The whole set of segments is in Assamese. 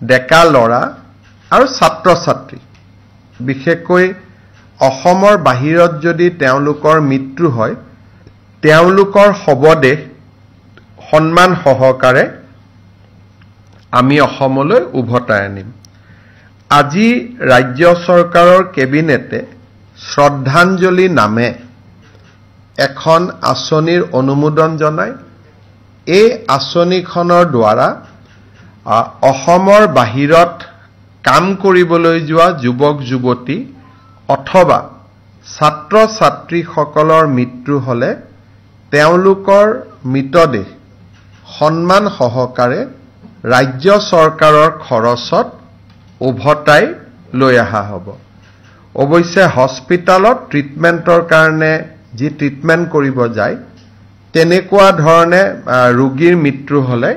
ডেকা ল'ৰা আৰু ছাত্ৰ ছাত্ৰী বিশেষকৈ অসমৰ বাহিৰত যদি তেওঁলোকৰ মৃত্যু হয় তেওঁলোকৰ শৱদেহ সন্মান সহকাৰে আমি অসমলৈ উভতাই আনিম। আজি ৰাজ্য চৰকাৰৰ কেবিনেটে শ্ৰদ্ধাঞ্জলি নামে এখন আঁচনিৰ অনুমোদন জনায়। এই আঁচনিখনৰ দ্বাৰা অসমৰ বাহিৰত কাম কৰিবলৈ যোৱা যুৱক যুৱতী অথবা ছাত্ৰ ছাত্ৰীসকলৰ মৃত্যু হ'লে তেওঁলোকৰ মৃতদেহ সন্মান সহকাৰে ৰাজ্য চৰকাৰৰ খৰচত উভতাই লৈ অহা হ'ব। অৱশ্যে হস্পিটালত ট্ৰিটমেণ্টৰ কাৰণে যি ট্ৰিটমেণ্ট কৰিব যায় তেনেকুৱা ধৰণে ৰোগীৰ মৃত্যু হ'লে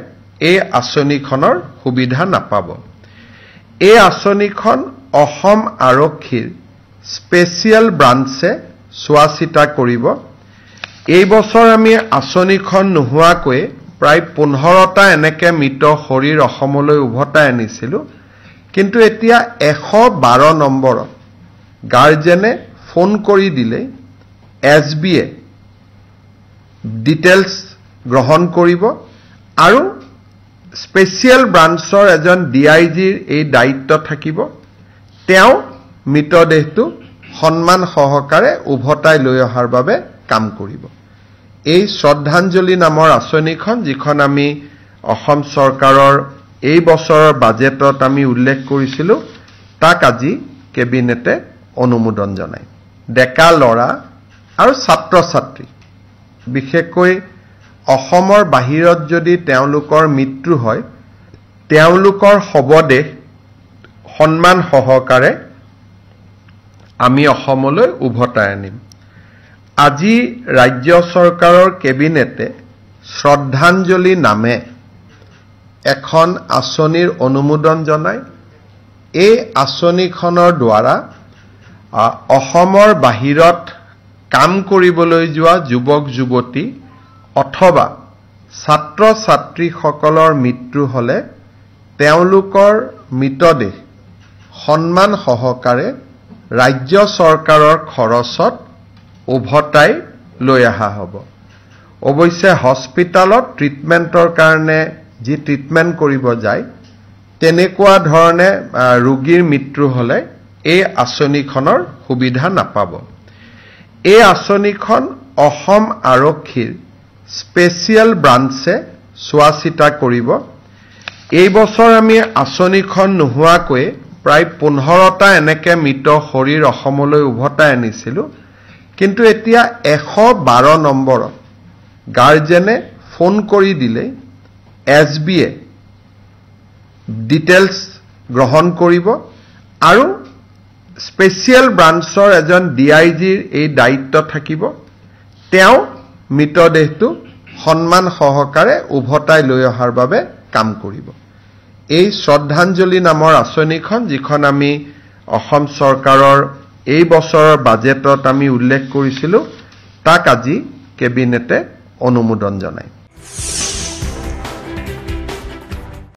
এই আঁচনিখনৰ সুবিধা নাপাব। এই আঁচনিখন অসম আৰক্ষীৰ স্পেচিয়েল ব্ৰাঞ্চে চোৱা চিতা কৰিব। এই বছৰ আমি আঁচনিখন নোহোৱাকৈ প্ৰায় 15টা এনেকে মৃত শৰীৰ অসমলৈ উভতাই আনিছিলোঁ, কিন্তু এতিয়া 112 নম্বৰত গাৰ্জেনে ফোন কৰি দিলে SBয়ে ডিটেইলছ গ্ৰহণ কৰিব আৰু স্পেচিয়েল ব্ৰাঞ্চৰ এজন DIGৰ এই দায়িত্ব থাকিব। তেওঁ মৃতদেহটো সন্মান সহকাৰে উভতাই লৈ অহাৰ বাবে কাম কৰিব। এই শ্ৰদ্ধাঞ্জলি নামৰ আঁচনিখন যিখন আমি অসম চৰকাৰৰ এই বছৰৰ বাজেটত আমি উল্লেখ কৰিছিলোঁ তাক আজি কেবিনেটে অনুমোদন জনায়। ডেকা ল'ৰা আৰু ছাত্ৰ ছাত্ৰী বিশেষকৈ অসমৰ বাহিৰত যদি তেওঁলোকৰ মৃত্যু হয় তেওঁলোকৰ শৱদেহ সন্মান সহকাৰে আমি অসমলৈ উভতাই আনিম। আজি ৰাজ্য চৰকাৰৰ কেবিনেটে শ্ৰদ্ধাঞ্জলি নামে এখন আঁচনিৰ অনুমোদন জনায়। এই আঁচনিখনৰ দ্বাৰা অসমৰ বাহিৰত কাম কৰিবলৈ যোৱা যুৱক যুৱতী অথবা ছাত্ৰ ছাত্ৰীসকলৰ মৃত্যু হ'লে তেওঁলোকৰ মৃতদেহ সন্মান সহকাৰে ৰাজ্য চৰকাৰৰ খৰচত উভতাই লৈ অহা হ'ব। অৱশ্যে হস্পিটালত ট্ৰিটমেণ্টৰ কাৰণে যি ট্ৰিটমেণ্ট কৰিব যায় তেনেকুৱা ধৰণে ৰোগীৰ মৃত্যু হ'লে এই আঁচনিখনৰ সুবিধা নাপাব। এই আঁচনিখন অসম আৰক্ষীৰ স্পেচিয়েল ব্ৰাঞ্চে চোৱা চিতা কৰিব। এই বছৰ আমি আঁচনিখন নোহোৱাকৈ প্ৰায় 15টা এনেকে মৃত শৰীৰ অসমলৈ উভতাই আনিছিলোঁ, কিন্তু এতিয়া 112 নম্বৰত গাৰ্জেনে ফোন কৰি দিলে SBয়ে ডিটেইলছ গ্ৰহণ কৰিব আৰু স্পেচিয়েল ব্ৰাঞ্চৰ এজন DIGৰ এই দায়িত্ব থাকিব। তেওঁ মৃতদেহটো সন্মান সহকাৰে উভতাই লৈ অহাৰ বাবে কাম কৰিব। এই শ্ৰদ্ধাঞ্জলি নামৰ আঁচনিখন যিখন আমি অসম চৰকাৰৰ এই বছৰৰ বাজেটত আমি উল্লেখ কৰিছিলোঁ তাক আজি কেবিনেটে অনুমোদন জনায়।